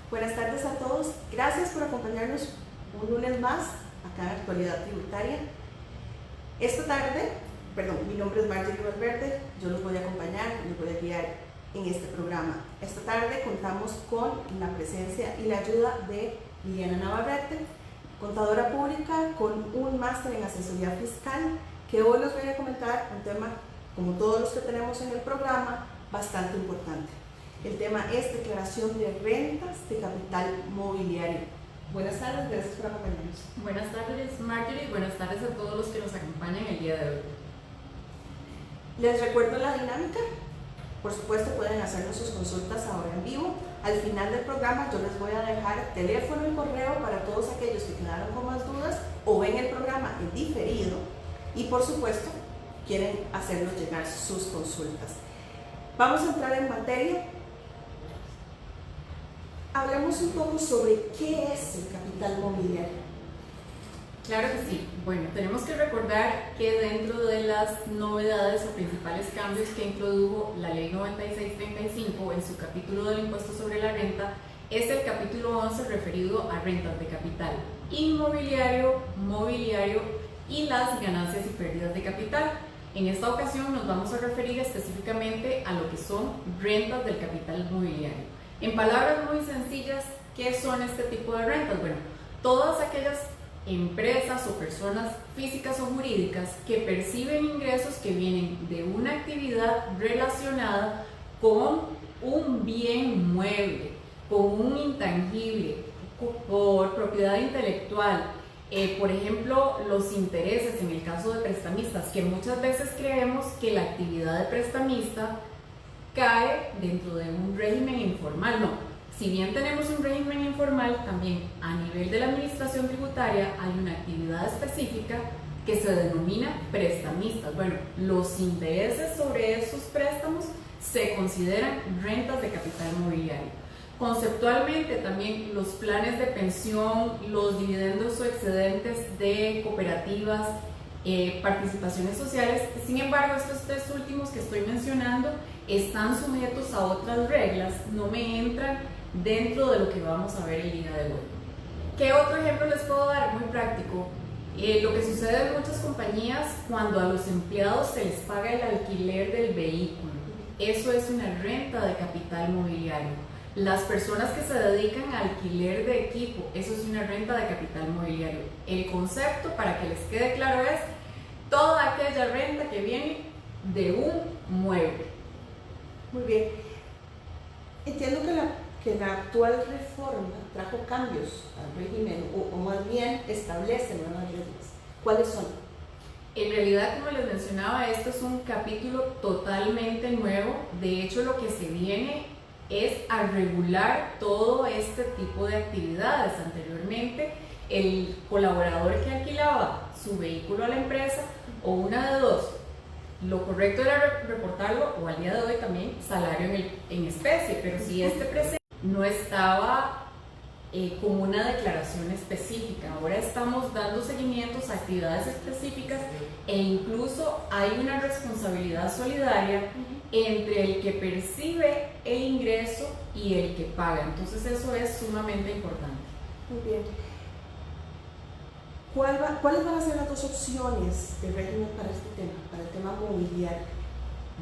Buenas tardes a todos. Gracias por acompañarnos un lunes más acá en Actualidad Tributaria. Esta tarde, mi nombre es Marjorie Valverde, yo los voy a acompañar, los voy a guiar en este programa. Esta tarde contamos con la presencia y la ayuda de Liliana Navarrete, contadora pública con un máster en asesoría fiscal, que hoy les voy a comentar un tema, como todos los que tenemos en el programa, bastante importante. El tema es declaración de rentas de capital mobiliario. Buenas tardes, gracias por acompañarnos. Buenas tardes, Marjorie, buenas tardes a todos los que nos acompañan el día de hoy. Les recuerdo la dinámica. Por supuesto, pueden hacernos sus consultas ahora en vivo. Al final del programa yo les voy a dejar teléfono y correo para todos aquellos que quedaron con más dudas o ven el programa en diferido y por supuesto quieren hacernos llegar sus consultas. Vamos a entrar en materia. Hablemos un poco sobre qué es el capital mobiliario. Claro que sí. Bueno, tenemos que recordar que dentro de las novedades o principales cambios que introdujo la Ley 9635 en su capítulo del impuesto sobre la renta, es el capítulo 11 referido a rentas de capital inmobiliario, mobiliario y las ganancias y pérdidas de capital. En esta ocasión nos vamos a referir específicamente a lo que son rentas del capital mobiliario. En palabras muy sencillas, ¿qué son este tipo de rentas? Bueno, todas aquellas empresas o personas físicas o jurídicas que perciben ingresos que vienen de una actividad relacionada con un bien mueble, con un intangible, por propiedad intelectual. Por ejemplo, los intereses en el caso de prestamistas, que muchas veces creemos que la actividad de prestamista cae dentro de un régimen informal. No, si bien tenemos un régimen informal, también a nivel de la administración tributaria hay una actividad específica que se denomina prestamistas. Bueno, los intereses sobre esos préstamos se consideran rentas de capital mobiliario. Conceptualmente también los planes de pensión, los dividendos o excedentes de cooperativas, participaciones sociales. Sin embargo, estos tres últimos que estoy mencionando están sujetos a otras reglas, no me entran dentro de lo que vamos a ver el día de hoy. ¿Qué otro ejemplo les puedo dar? Muy práctico. Lo que sucede en muchas compañías cuando a los empleados se les paga el alquiler del vehículo. Eso es una renta de capital mobiliario. Las personas que se dedican a alquiler de equipo, eso es una renta de capital mobiliario. El concepto, para que les quede claro, es toda aquella renta que viene de un mueble. Muy bien. Entiendo que la actual reforma trajo cambios al régimen o más bien establece nuevas reglas. ¿Cuáles son? En realidad, como les mencionaba, esto es un capítulo totalmente nuevo. De hecho, lo que se viene es a regular todo este tipo de actividades. Anteriormente, el colaborador que alquilaba su vehículo a la empresa, o una de dos, lo correcto era reportarlo, o al día de hoy también salario en especie, pero si este presente no estaba con una declaración específica. Ahora estamos dando seguimientos a actividades específicas e incluso hay una responsabilidad solidaria entre el que percibe el ingreso y el que paga. Entonces eso es sumamente importante. Muy bien. ¿Cuáles van a ser las dos opciones de régimen para este tema, para el tema mobiliario?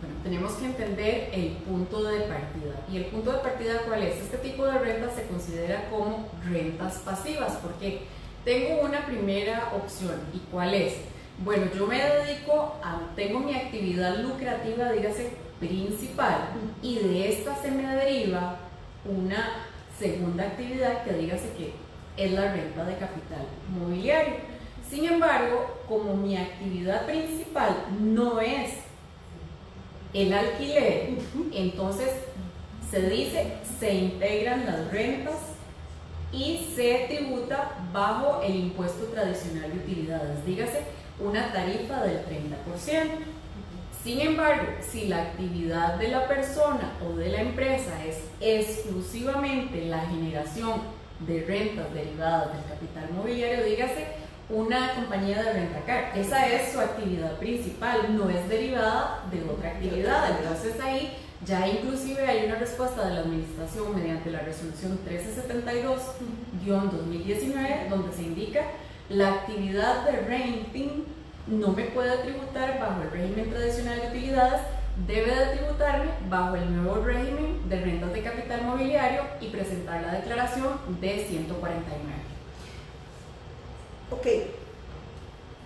Bueno, tenemos que entender el punto de partida. ¿Y el punto de partida cuál es? Este tipo de rentas se considera como rentas pasivas, porque tengo una primera opción. ¿Y cuál es? Bueno, yo me dedico tengo mi actividad lucrativa, dígase, principal, y de esta se me deriva una segunda actividad que dígase que es la renta de capital mobiliario. Sin embargo, como mi actividad principal no es el alquiler, entonces se dice, se integran las rentas y se tributa bajo el impuesto tradicional de utilidades, dígase una tarifa del 30%. Sin embargo, si la actividad de la persona o de la empresa es exclusivamente la generación de rentas derivadas del capital mobiliario, dígase una compañía de rentacar, esa es su actividad principal, no es derivada de otra actividad. Entonces ahí Ya inclusive hay una respuesta de la administración mediante la resolución 1372-2019 donde se indica la actividad de renting no me puede tributar bajo el régimen tradicional de utilidades, debe de tributarme bajo el nuevo régimen de rentas de capital mobiliario y presentar la declaración de 149. Ok,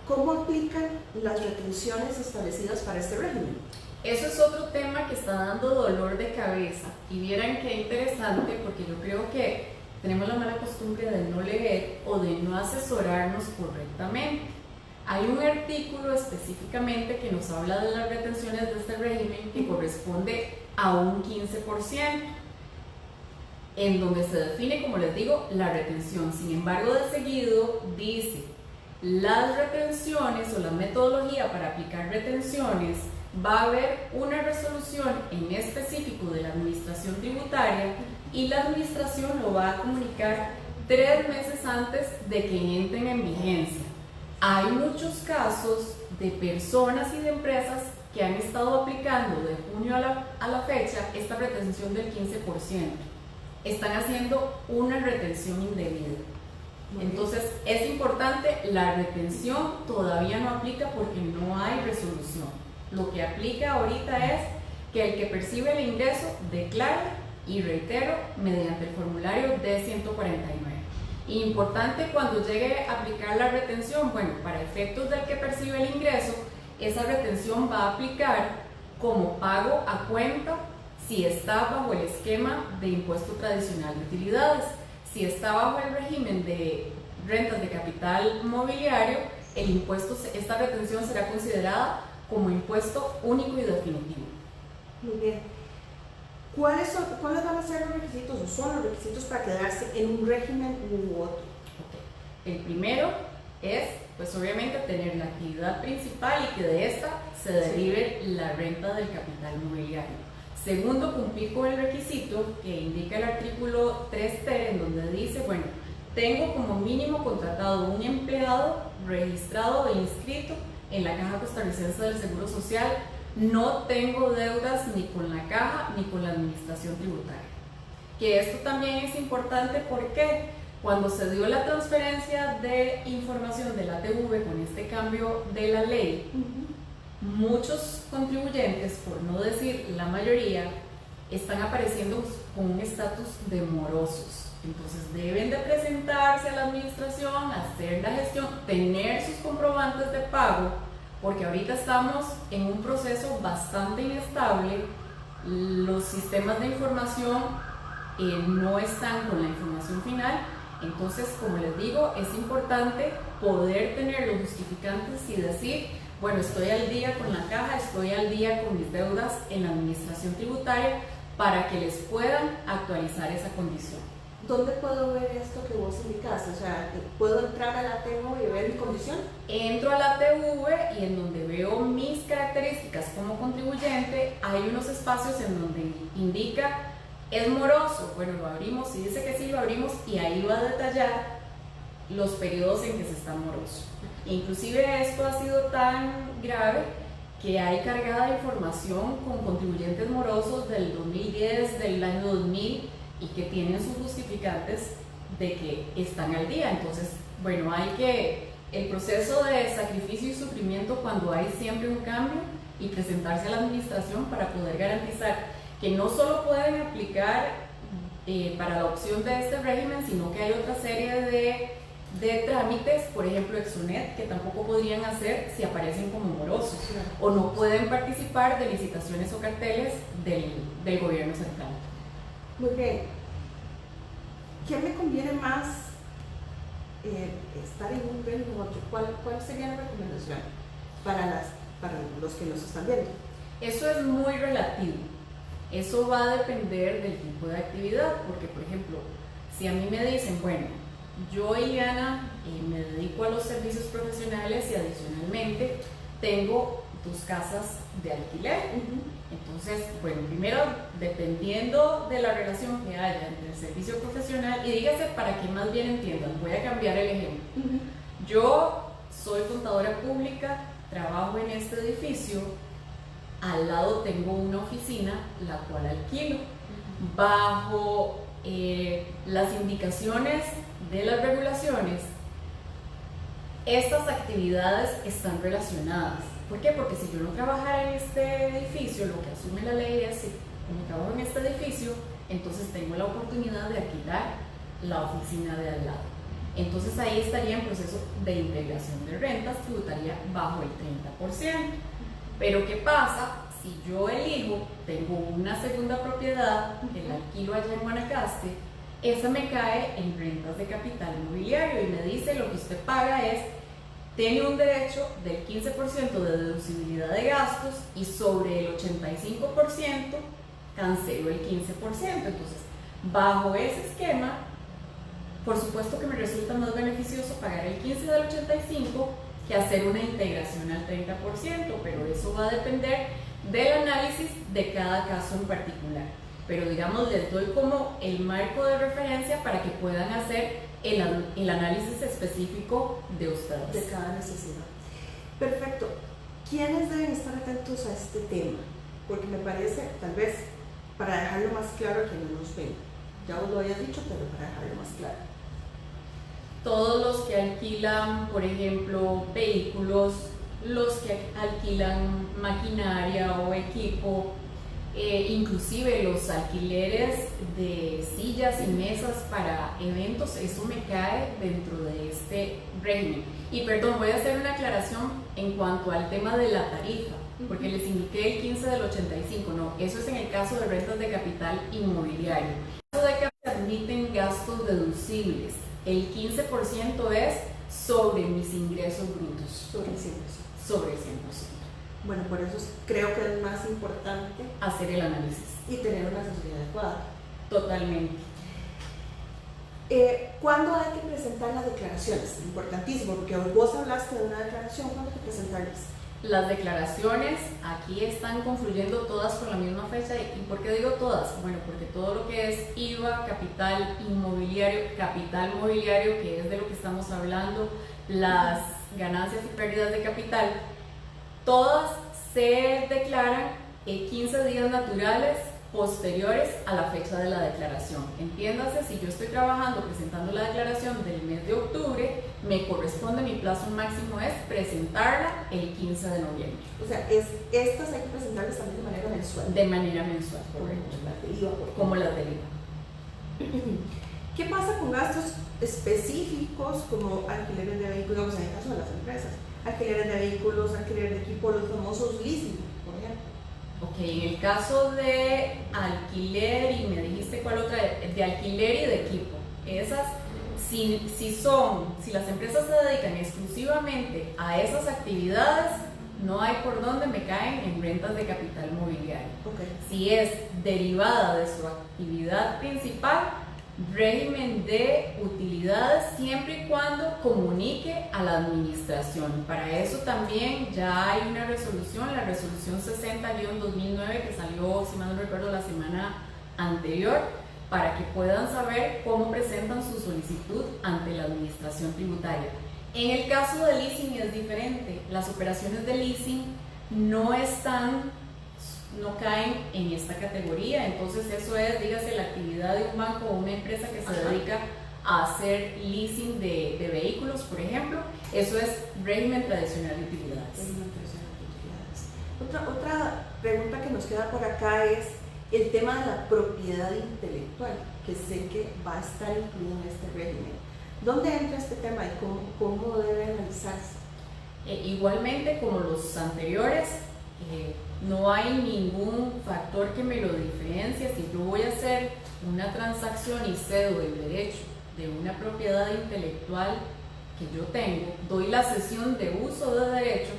¿cómo aplican las retenciones establecidas para este régimen? Eso es otro tema que está dando dolor de cabeza y vieran qué interesante porque yo creo que tenemos la mala costumbre de no leer o de no asesorarnos correctamente. Hay un artículo específicamente que nos habla de las retenciones de este régimen que corresponde a un 15%, en donde se define, como les digo, la retención. Sin embargo, de seguido dice, las retenciones o la metodología para aplicar retenciones va a haber una resolución en específico de la administración tributaria y la administración lo va a comunicar 3 meses antes de que entren en vigencia. Hay muchos casos de personas y de empresas que han estado aplicando de junio a la fecha esta retención del 15%. Están haciendo una retención indebida. Entonces es importante, la retención todavía no aplica porque no hay resolución. Lo que aplica ahorita es que el que percibe el ingreso declare y reitero mediante el formulario D149. Importante cuando llegue a aplicar la retención, bueno, para efectos del que percibe el ingreso, esa retención va a aplicar como pago a cuenta si está bajo el esquema de impuesto tradicional de utilidades. Si está bajo el régimen de rentas de capital mobiliario, esta retención será considerada como impuesto único y definitivo. Muy bien. ¿Cuáles van a ser los requisitos o son los requisitos para quedarse en un régimen u otro? El primero es, pues obviamente, tener la actividad principal y que de esta se derive la renta del capital mobiliario. Segundo, cumplir con el requisito que indica el artículo 3T, en donde dice, bueno, tengo como mínimo contratado un empleado registrado e inscrito en la Caja Costarricense del Seguro Social, no tengo deudas ni con la Caja ni con la Administración Tributaria. Que esto también es importante porque cuando se dio la transferencia de información de la ATV con este cambio de la ley, muchos contribuyentes, por no decir la mayoría, están apareciendo con un estatus de morosos. Entonces deben de presentarse a la administración, hacer la gestión, tener sus comprobantes de pago, porque ahorita estamos en un proceso bastante inestable. Los sistemas de información no están con la información final. Entonces, como les digo, es importante poder tener los justificantes y decir, bueno, estoy al día con la Caja, estoy al día con mis deudas en la administración tributaria, para que les puedan actualizar esa condición. ¿Dónde puedo ver esto que vos indicaste? O sea, ¿puedo entrar a la ATV y ver mi condición? Entro a la ATV y en donde veo mis características como contribuyente, hay unos espacios en donde indica, ¿es moroso? Bueno, lo abrimos, si dice que sí, lo abrimos y ahí va a detallar los periodos en que se está moroso. Inclusive esto ha sido tan grave que hay cargada de información con contribuyentes morosos del 2010, del año 2000, y que tienen sus justificantes de que están al día. Entonces, bueno, el proceso de sacrificio y sufrimiento cuando hay siempre un cambio y presentarse a la administración para poder garantizar que no solo pueden aplicar para la opción de este régimen, sino que hay otra serie de trámites, por ejemplo Exonet, que tampoco podrían hacer si aparecen como morosos, o no pueden participar de licitaciones o carteles del gobierno central. Muy bien. ¿Qué me conviene más estar en un régimen u otro? ¿Cuál sería la recomendación para los que nos están viendo? Eso es muy relativo. Eso va a depender del tipo de actividad, porque por ejemplo, si a mí me dicen, bueno, yo, Iliana, me dedico a los servicios profesionales y adicionalmente tengo 2 casas de alquiler. Entonces, bueno, primero, dependiendo de la relación que haya entre el servicio profesional, y dígase para que más bien entiendan, voy a cambiar el ejemplo. Yo soy contadora pública, trabajo en este edificio, al lado tengo una oficina la cual alquilo. Bajo las indicaciones de las regulaciones, estas actividades están relacionadas. ¿Por qué? Porque si yo no trabajara en este edificio, lo que asume la ley es que como trabajo en este edificio, entonces tengo la oportunidad de alquilar la oficina de al lado. Entonces ahí estaría en proceso de integración de rentas, tributaría bajo el 30%. Pero ¿qué pasa? Si yo elijo, tengo una segunda propiedad, que la alquilo allá en Guanacaste, esa me cae en rentas de capital inmobiliario y me dice lo que usted paga es, tiene un derecho del 15% de deducibilidad de gastos y sobre el 85% cancelo el 15%. Entonces, bajo ese esquema, por supuesto que me resulta más beneficioso pagar el 15% del 85% que hacer una integración al 30%, pero eso va a depender del análisis de cada caso en particular. Pero digamos, les doy como el marco de referencia para que puedan hacer el análisis específico de ustedes. De cada necesidad. Perfecto. ¿Quiénes deben estar atentos a este tema? Porque me parece, tal vez, para dejarlo más claro a quienes nos ven. Ya os lo había dicho, pero para dejarlo más claro. Todos los que alquilan, por ejemplo, vehículos, los que alquilan maquinaria o equipo, inclusive los alquileres de sillas y mesas para eventos, eso me cae dentro de este régimen. Y perdón, voy a hacer una aclaración en cuanto al tema de la tarifa, porque les indiqué el 15 del 85, no, eso es en el caso de rentas de capital inmobiliario. En el caso de que se admiten gastos deducibles, el 15% es sobre mis ingresos brutos. Sobre el 100%. Sobre el 100%. Bueno, por eso creo que es más importante hacer el análisis y tener una asesoría adecuada. Totalmente. ¿Cuándo hay que presentar las declaraciones? Importantísimo, porque vos hablaste de una declaración, ¿cuándo hay que presentarlas? Las declaraciones aquí están confluyendo todas con la misma fecha. ¿Y por qué digo todas? Bueno, porque todo lo que es IVA, capital mobiliario, que es de lo que estamos hablando, las ganancias y pérdidas de capital, todas se declaran en 15 días naturales posteriores a la fecha de la declaración. Entiéndase, si yo estoy trabajando presentando la declaración del mes de octubre, me corresponde, mi plazo máximo es presentarla el 15 de noviembre. O sea, estas hay que presentarlas también de manera mensual. De manera mensual, correcto. Como las del IVA. ¿Qué pasa con gastos específicos como alquileres de vehículos, digamos en el caso de las empresas? Alquileres de vehículos, alquiler de equipo, los famosos leasing, por ejemplo. Ok, en el caso de alquiler, y me dijiste cuál otra, de alquiler y de equipo, esas, si las empresas se dedican exclusivamente a esas actividades, no hay por dónde me caen en rentas de capital mobiliario. Okay. Si es derivada de su actividad principal, régimen de utilidades siempre y cuando comunique a la administración. Para eso también ya hay una resolución, la resolución 60-2009 que salió, si mal no recuerdo, la semana anterior, para que puedan saber cómo presentan su solicitud ante la administración tributaria. En el caso de leasing es diferente, las operaciones de leasing no caen en esta categoría, entonces eso es, dígase, la actividad de un banco o una empresa que se dedica a hacer leasing de vehículos, por ejemplo, eso es régimen tradicional de utilidades. Otra pregunta que nos queda por acá es el tema de la propiedad intelectual, que sé que va a estar incluido en este régimen. ¿Dónde entra este tema y cómo debe analizarse? Igualmente como los anteriores, no hay ningún factor que me lo diferencie. Si yo voy a hacer una transacción y cedo el derecho de una propiedad intelectual que yo tengo, doy la cesión de uso de derecho,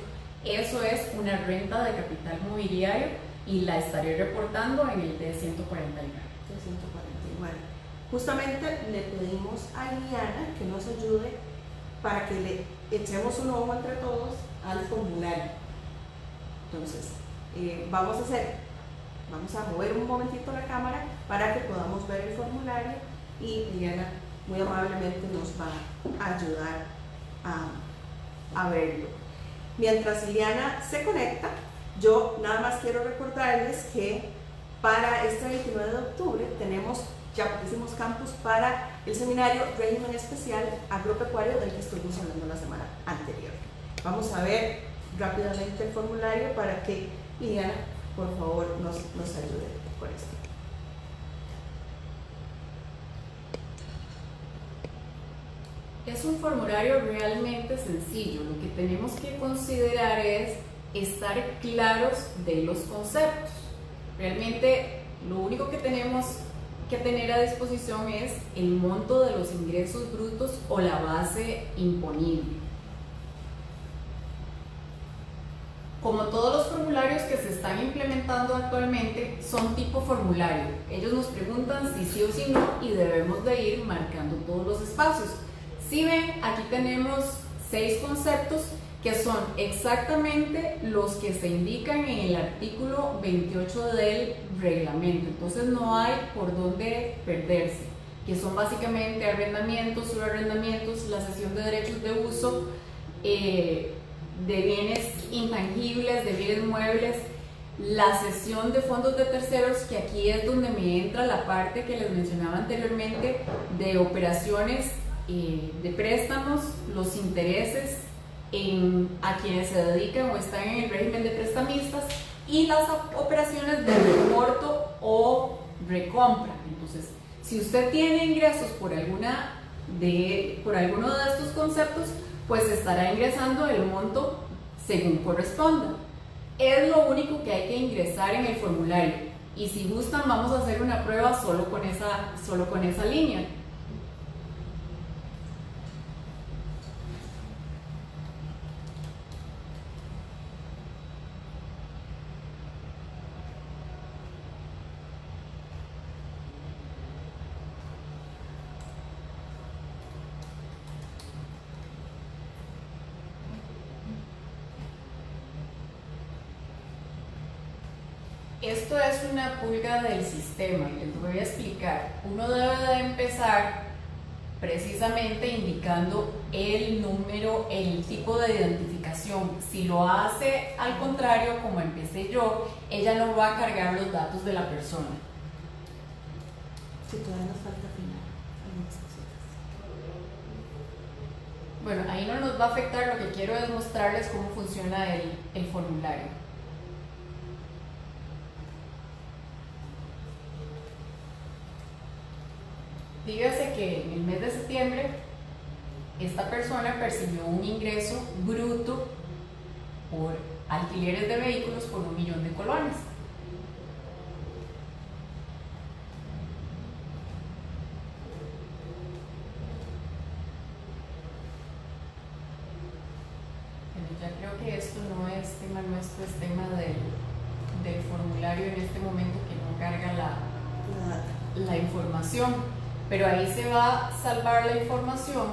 eso es una renta de capital mobiliario y la estaré reportando en el D149. Justamente le pedimos a Liliana que nos ayude para que le echemos un ojo entre todos al formulario. Entonces, vamos a mover un momentito la cámara para que podamos ver el formulario y Liliana muy amablemente nos va a ayudar a verlo. Mientras Liliana se conecta, Yo nada más quiero recordarles que para este 29 de octubre tenemos, ya pusimos campus para el seminario Régimen Especial Agropecuario del que estuvimos hablando la semana anterior. Vamos a ver rápidamente el formulario para que Liliana, por favor, nos ayude con esto. Es un formulario realmente sencillo. Lo que tenemos que considerar es estar claros de los conceptos. Realmente lo único que tenemos que tener a disposición es el monto de los ingresos brutos o la base imponible. Como todos los formularios que se están implementando actualmente son tipo formulario, ellos nos preguntan si sí o si no y debemos de ir marcando todos los espacios. Si ven, aquí tenemos 6 conceptos que son exactamente los que se indican en el artículo 28 del reglamento, entonces no hay por dónde perderse, que son básicamente arrendamientos, subarrendamientos, la cesión de derechos de uso, de bienes intangibles, de bienes muebles, la cesión de fondos de terceros, que aquí es donde me entra la parte que les mencionaba anteriormente de operaciones de préstamos, los intereses a quienes se dedican o están en el régimen de prestamistas y las operaciones de reporto o recompra. Entonces, si usted tiene ingresos por alguno de estos conceptos, pues estará ingresando el monto según corresponda. Es lo único que hay que ingresar en el formulario y si gustan vamos a hacer una prueba solo con esa línea. Esto es una pulga del sistema, les voy a explicar. Uno debe de empezar precisamente indicando el número, el tipo de identificación. Si lo hace al contrario, como empecé yo, ella no va a cargar los datos de la persona. Si todavía nos falta afinar algunas cositas. Bueno, ahí no nos va a afectar, lo que quiero es mostrarles cómo funciona el formulario. Dígase que en el mes de septiembre esta persona percibió un ingreso bruto por alquileres de vehículos por 1 millón de colones. Pero ya creo que esto no es tema nuestro, es tema del formulario en este momento que no carga la información. Pero ahí se va a salvar la información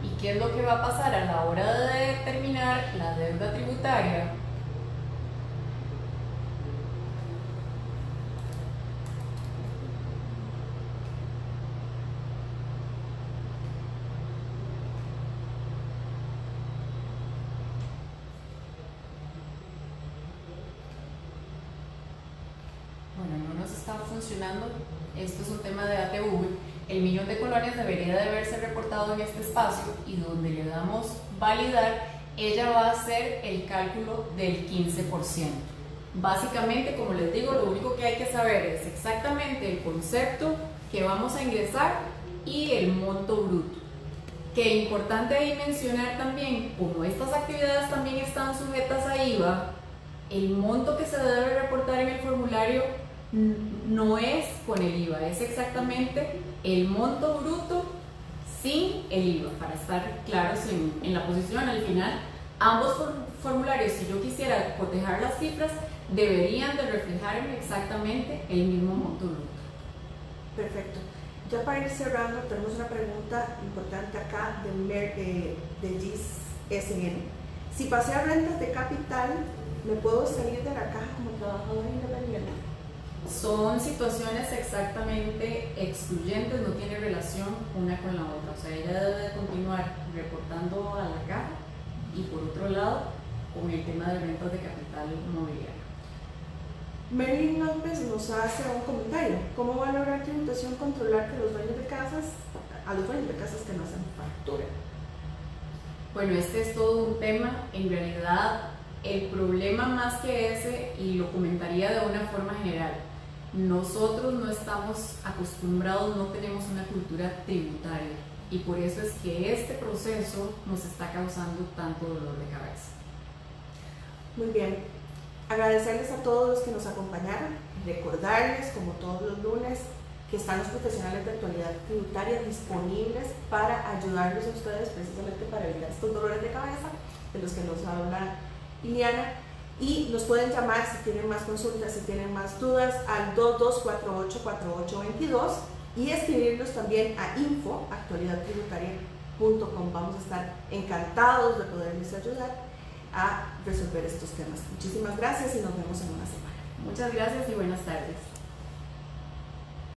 y qué es lo que va a pasar a la hora de determinar la deuda tributaria. Está funcionando, esto es un tema de ATV, el millón de colones debería de haberse reportado en este espacio y donde le damos validar, ella va a hacer el cálculo del 15%. Básicamente, como les digo, lo único que hay que saber es exactamente el concepto que vamos a ingresar y el monto bruto. Que es importante ahí mencionar también, como estas actividades también están sujetas a IVA, el monto que se debe reportar en el formulario no es con el IVA, es exactamente el monto bruto sin el IVA, para estar claros en la posición. Al final, ambos formularios, si yo quisiera cotejar las cifras, deberían de reflejarme exactamente el mismo monto bruto. Perfecto. Ya para ir cerrando, tenemos una pregunta importante acá de GIS-SN. Si pasé a rentas de capital, ¿me puedo salir de la caja como trabajador independiente? Son situaciones exactamente excluyentes, no tiene relación una con la otra. O sea, ella debe de continuar reportando a la caja y por otro lado con el tema de rentas de capital mobiliario. Merlin López nos hace un comentario. ¿Cómo va a lograr tributación controlar que los dueños de casas, a los dueños de casas que no hacen factura? Bueno, este es todo un tema. En realidad, el problema más que ese, y lo comentaría de una forma general, nosotros no estamos acostumbrados, no tenemos una cultura tributaria y por eso es que este proceso nos está causando tanto dolor de cabeza. Muy bien, agradecerles a todos los que nos acompañaron, recordarles como todos los lunes que están los profesionales de actualidad tributaria disponibles para ayudarlos a ustedes precisamente para evitar estos dolores de cabeza de los que nos habla Iliana. Y nos pueden llamar si tienen más consultas, si tienen más dudas al 2248-4822 y escribirnos también a info@actualidadtributaria.com. Vamos a estar encantados de poderles ayudar a resolver estos temas. Muchísimas gracias y nos vemos en una semana. Muchas gracias y buenas tardes.